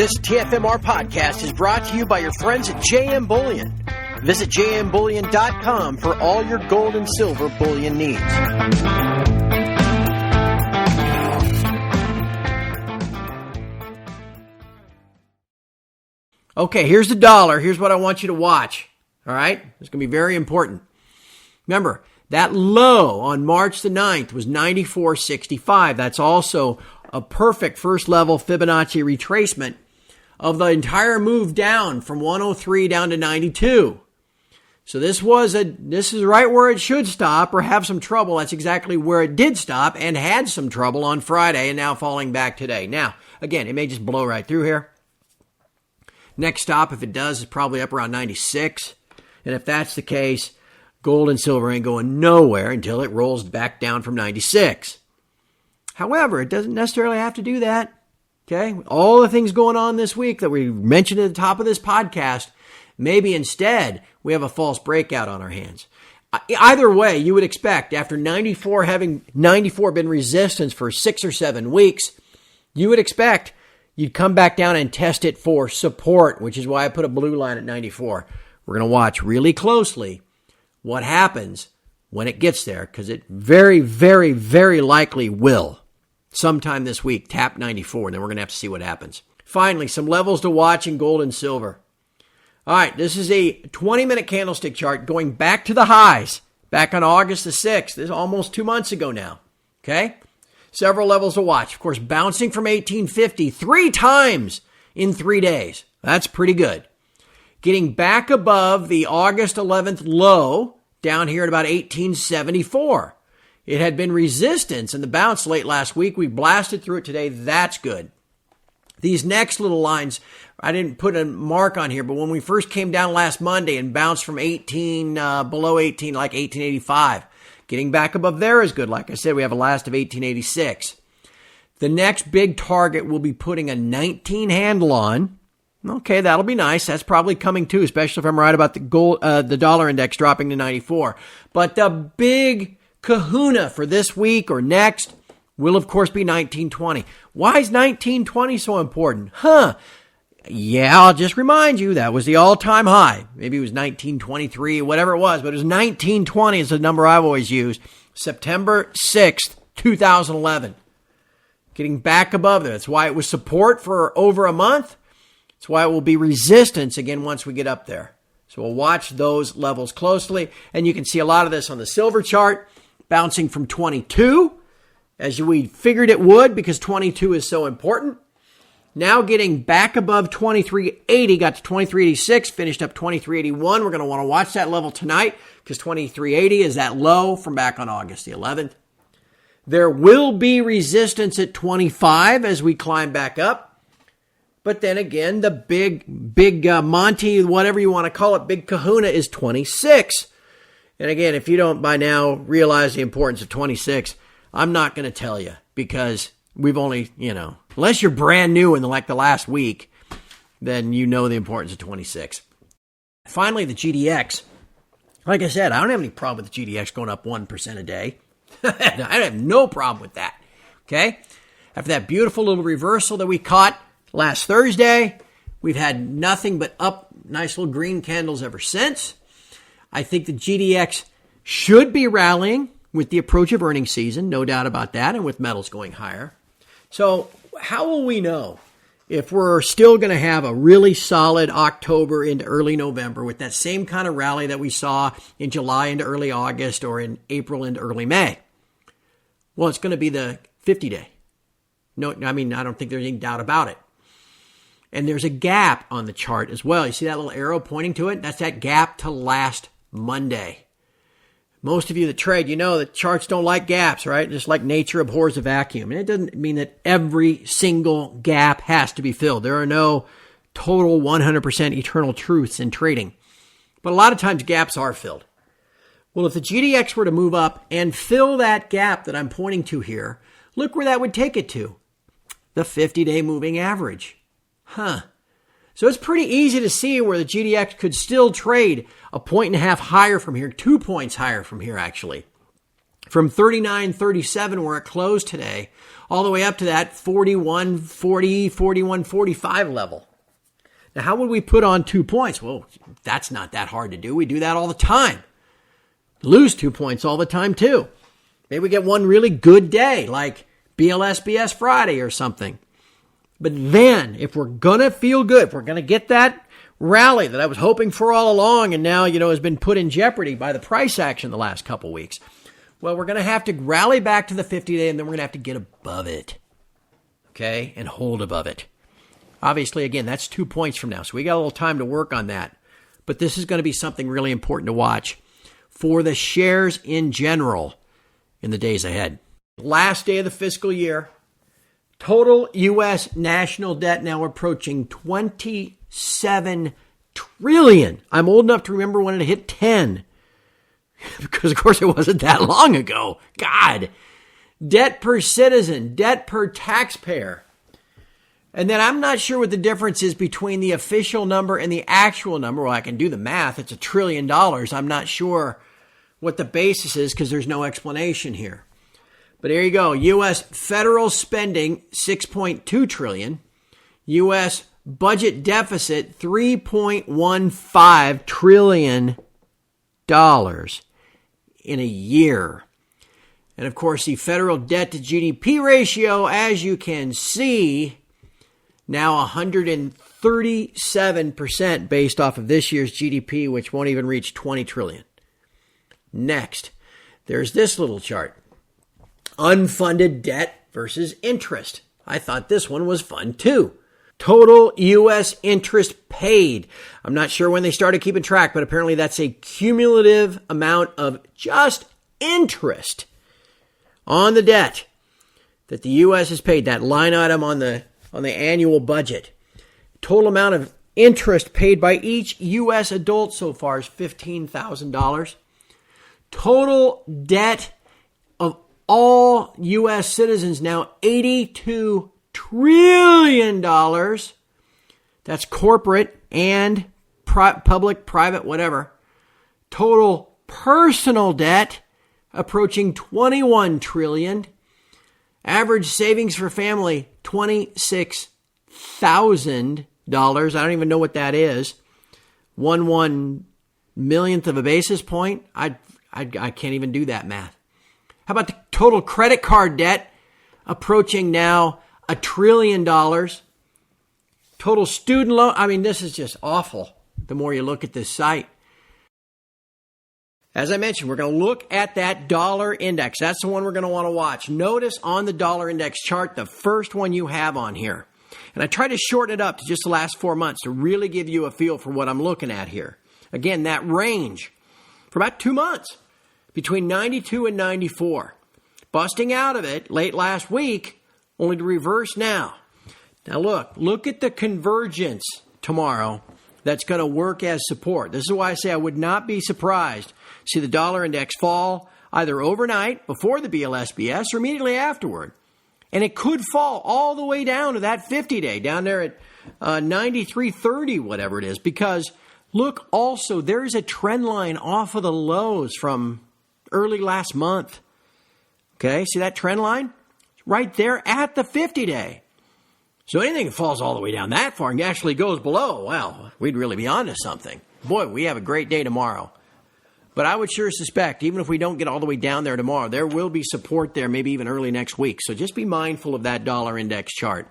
This TFMR podcast is brought to you by your friends at JM Bullion. Visit jmbullion.com for all your gold and silver bullion needs. Okay, here's the dollar. Here's what I want you to watch. All right? It's going to be very important. Remember, that low on March the 9th was 94.65. That's also a perfect first level Fibonacci retracement of the entire move down from 103 down to 92. So this is right where it should stop or have some trouble. That's exactly where it did stop and had some trouble on Friday and now falling back today. Now, again, it may just blow right through here. Next stop, if it does, is probably up around 96. And if that's the case, gold and silver ain't going nowhere until it rolls back down from 96. However, it doesn't necessarily have to do that. Okay? All the things going on this week that we mentioned at the top of this podcast, maybe instead we have a false breakout on our hands. Either way, you would expect after 94 having 94 been resistance for 6 or 7 weeks, you would expect you'd come back down and test it for support, which is why I put a blue line at 94. We're going to watch really closely what happens when it gets there, because it very, very, very likely will sometime this week tap 94, and then we're going to have to see what happens. Finally, some levels to watch in gold and silver. All right, this is a 20-minute candlestick chart going back to the highs, back on August the 6th. This is almost 2 months ago now, okay? Several levels to watch. Of course, bouncing from 1850 3 times in 3 days. That's pretty good. Getting back above the August 11th low down here at about 1874. It had been resistance in the bounce late last week. We blasted through it today. That's good. These next little lines, I didn't put a mark on here, but when we first came down last Monday and bounced from 18, below 18, like 1885, getting back above there is good. Like I said, we have a last of 1886. The next big target we'll be putting a 19 handle on. Okay, that'll be nice. That's probably coming too, especially if I'm right about the dollar index dropping to 94. But the big kahuna for this week or next will, of course, be 1920. Why is 1920 so important? Yeah, I'll just remind you, that was the all-time high. Maybe it was 1923, whatever it was, but it was 1920 is the number I've always used. September 6th, 2011. Getting back above there. That's why it was support for over a month. That's why it will be resistance again once we get up there. So we'll watch those levels closely. And you can see a lot of this on the silver chart, bouncing from 22, as we figured it would, because 22 is so important. Now getting back above 2380, got to 2386, finished up 2381. We're going to want to watch that level tonight because 2380 is that low from back on August the 11th. There will be resistance at 25 as we climb back up. But then again, the big Monty, whatever you want to call it, big kahuna is 26. And again, if you don't by now realize the importance of 26, I'm not going to tell you because we've only, unless you're brand new in the last week, then you know the importance of 26. Finally, the GDX. Like I said, I don't have any problem with the GDX going up 1% a day. I have no problem with that. Okay? After that beautiful little reversal that we caught last Thursday, we've had nothing but up, nice little green candles ever since. I think the GDX should be rallying with the approach of earnings season, no doubt about that, and with metals going higher. So how will we know if we're still going to have a really solid October into early November with that same kind of rally that we saw in July into early August or in April into early May? Well, it's going to be the 50-day. No, I don't think there's any doubt about it. And there's a gap on the chart as well. You see that little arrow pointing to it? That's that gap to last Monday. Most of you that trade, you know that charts don't like gaps, right? Just like nature abhors a vacuum. And it doesn't mean that every single gap has to be filled. There are no total 100% eternal truths in trading. But a lot of times gaps are filled. Well, if the GDX were to move up and fill that gap that I'm pointing to here, look where that would take it to. The 50-day moving average. So it's pretty easy to see where the GDX could still trade a 1.5 points higher from here, 2 points higher from here, actually. from 39.37 where it closed today, all the way up to that 41.40, 41.45 level. Now, how would we put on 2 points? Well, that's not that hard to do. We do that all the time. Lose 2 points all the time, too. Maybe we get one really good day, like BLSBS Friday or something. But then, if we're going to feel good, if we're going to get that rally that I was hoping for all along and now, has been put in jeopardy by the price action the last couple weeks, well, we're going to have to rally back to the 50-day, and then we're going to have to get above it, okay, and hold above it. Obviously, again, that's 2 points from now, so we got a little time to work on that. But this is going to be something really important to watch for the shares in general in the days ahead. Last day of the fiscal year, total U.S. national debt now approaching $27 trillion. I'm old enough to remember when it hit 10. Because, of course, it wasn't that long ago. God. Debt per citizen, debt per taxpayer. And then I'm not sure what the difference is between the official number and the actual number. Well, I can do the math. It's $1 trillion. I'm not sure what the basis is because there's no explanation here. But here you go. U.S. federal spending, $6.2 trillion. U.S. budget deficit, $3.15 trillion in a year. And of course, the federal debt to GDP ratio, as you can see, now 137% based off of this year's GDP, which won't even reach 20 trillion. Next, there's this little chart. Unfunded debt versus interest. I thought this one was fun too. Total U.S. interest paid. I'm not sure when they started keeping track, but apparently that's a cumulative amount of just interest on the debt that the U.S. has paid. That line item on the annual budget. Total amount of interest paid by each U.S. adult so far is $15,000. Total debt of all U.S. citizens now $82 trillion. That's corporate and public, private, whatever. Total personal debt approaching $21 trillion. Average savings for family, $26,000. I don't even know what that is. 1/1,000,000th of a basis point. I can't even do that math. How about the total credit card debt approaching now $1 trillion? Total student loan. I mean, this is just awful the more you look at this site. As I mentioned, we're going to look at that dollar index. That's the one we're going to want to watch. Notice on the dollar index chart, the first one you have on here. And I try to shorten it up to just the last 4 months to really give you a feel for what I'm looking at here. Again, that range for about 2 months between 92 and 94. Busting out of it late last week, only to reverse now. Now look at the convergence tomorrow that's going to work as support. This is why I say I would not be surprised to see the dollar index fall either overnight before the BLSBS or immediately afterward. And it could fall all the way down to that 50-day, down there at 93.30, whatever it is. Because look, also, there's a trend line off of the lows from early last month. Okay, see that trend line? Right there at the 50-day. So anything that falls all the way down that far and actually goes below, well, we'd really be onto something. Boy, we have a great day tomorrow. But I would sure suspect, even if we don't get all the way down there tomorrow, there will be support there, maybe even early next week. So just be mindful of that dollar index chart.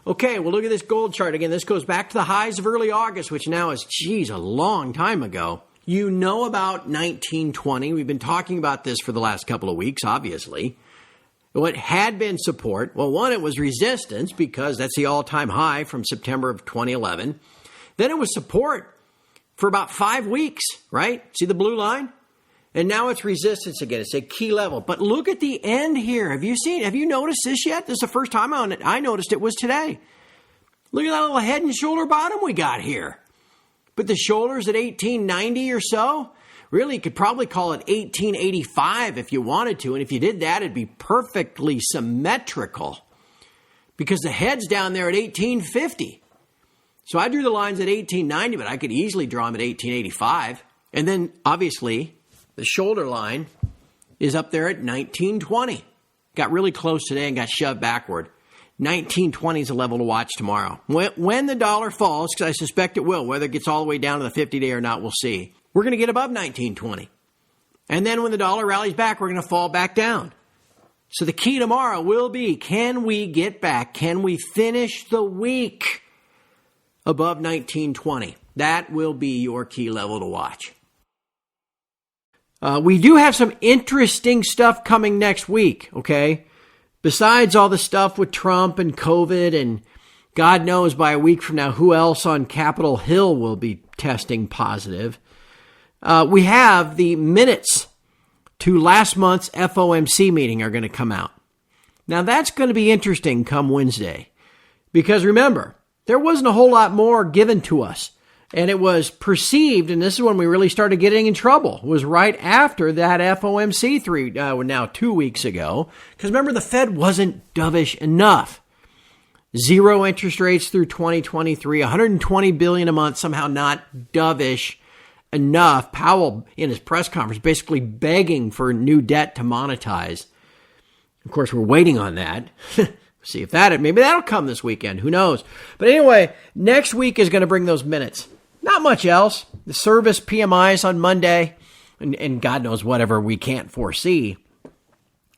Okay, well, look at this gold chart. Again, this goes back to the highs of early August, which now is, a long time ago. You know about 1920. We've been talking about this for the last couple of weeks, obviously. What had been support, well, one, it was resistance because that's the all-time high from September of 2011. Then it was support for about 5 weeks, right? See the blue line? And now it's resistance again. It's a key level. But look at the end here. Have you noticed this yet? This is the first time I noticed it was today. Look at that little head and shoulder bottom we got here. But the shoulders at 1890 or so. Really, you could probably call it 1885 if you wanted to. And if you did that, it'd be perfectly symmetrical. Because the head's down there at 1850. So I drew the lines at 1890, but I could easily draw them at 1885. And then, obviously, the shoulder line is up there at 19.20. Got really close today and got shoved backward. 19.20 is a level to watch tomorrow. When the dollar falls, because I suspect it will, whether it gets all the way down to the 50-day or not, we'll see. We're going to get above 19.20. And then when the dollar rallies back, we're going to fall back down. So the key tomorrow will be, can we get back? Can we finish the week above 19.20? That will be your key level to watch. We do have some interesting stuff coming next week, okay? Besides all the stuff with Trump and COVID, and God knows by a week from now who else on Capitol Hill will be testing positive. We have the minutes to last month's FOMC meeting are going to come out. Now that's going to be interesting come Wednesday, because remember, there wasn't a whole lot more given to us. And it was perceived, and this is when we really started getting in trouble, was right after that FOMC 2 weeks ago. Because remember, the Fed wasn't dovish enough. Zero interest rates through 2023, $120 billion a month, somehow not dovish enough. Powell, in his press conference, basically begging for new debt to monetize. Of course, we're waiting on that. See if maybe that'll come this weekend. Who knows? But anyway, next week is going to bring those minutes. Not much else. The service PMIs on Monday, and God knows whatever we can't foresee.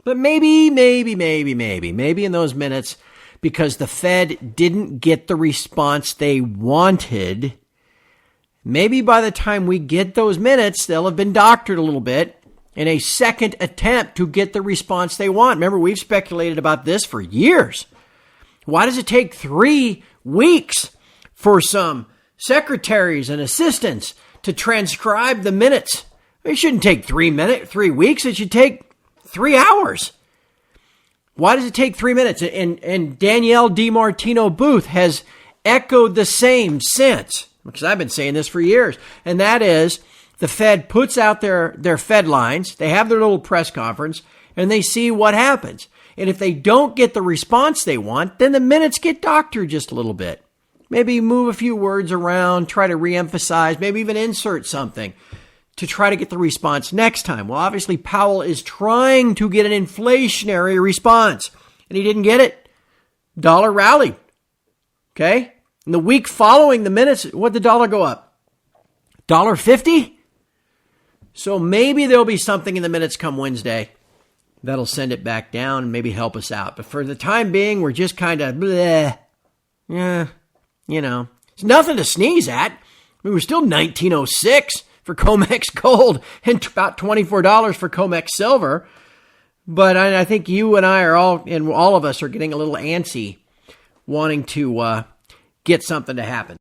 But maybe in those minutes, because the Fed didn't get the response they wanted, maybe by the time we get those minutes, they'll have been doctored a little bit in a second attempt to get the response they want. Remember, we've speculated about this for years. Why does it take 3 weeks for some secretaries and assistants to transcribe the minutes? It shouldn't take 3 weeks. It should take 3 hours. Why does it take 3 minutes? And Danielle DiMartino Booth has echoed the same since, because I've been saying this for years. And that is, the Fed puts out their Fed lines. They have their little press conference, and they see what happens. And if they don't get the response they want, then the minutes get doctored just a little bit. Maybe move a few words around, try to reemphasize, maybe even insert something to try to get the response next time. Well, obviously, Powell is trying to get an inflationary response, and he didn't get it. Dollar rallied. Okay? In the week following the minutes, what did the dollar go up? $1.50? So maybe there'll be something in the minutes come Wednesday that'll send it back down and maybe help us out. But for the time being, we're just kind of bleh. Yeah. You know, it's nothing to sneeze at. I mean, we're still $19.06 for COMEX gold and about $24 for COMEX silver. But I think you and I are all of us are getting a little antsy, wanting to get something to happen.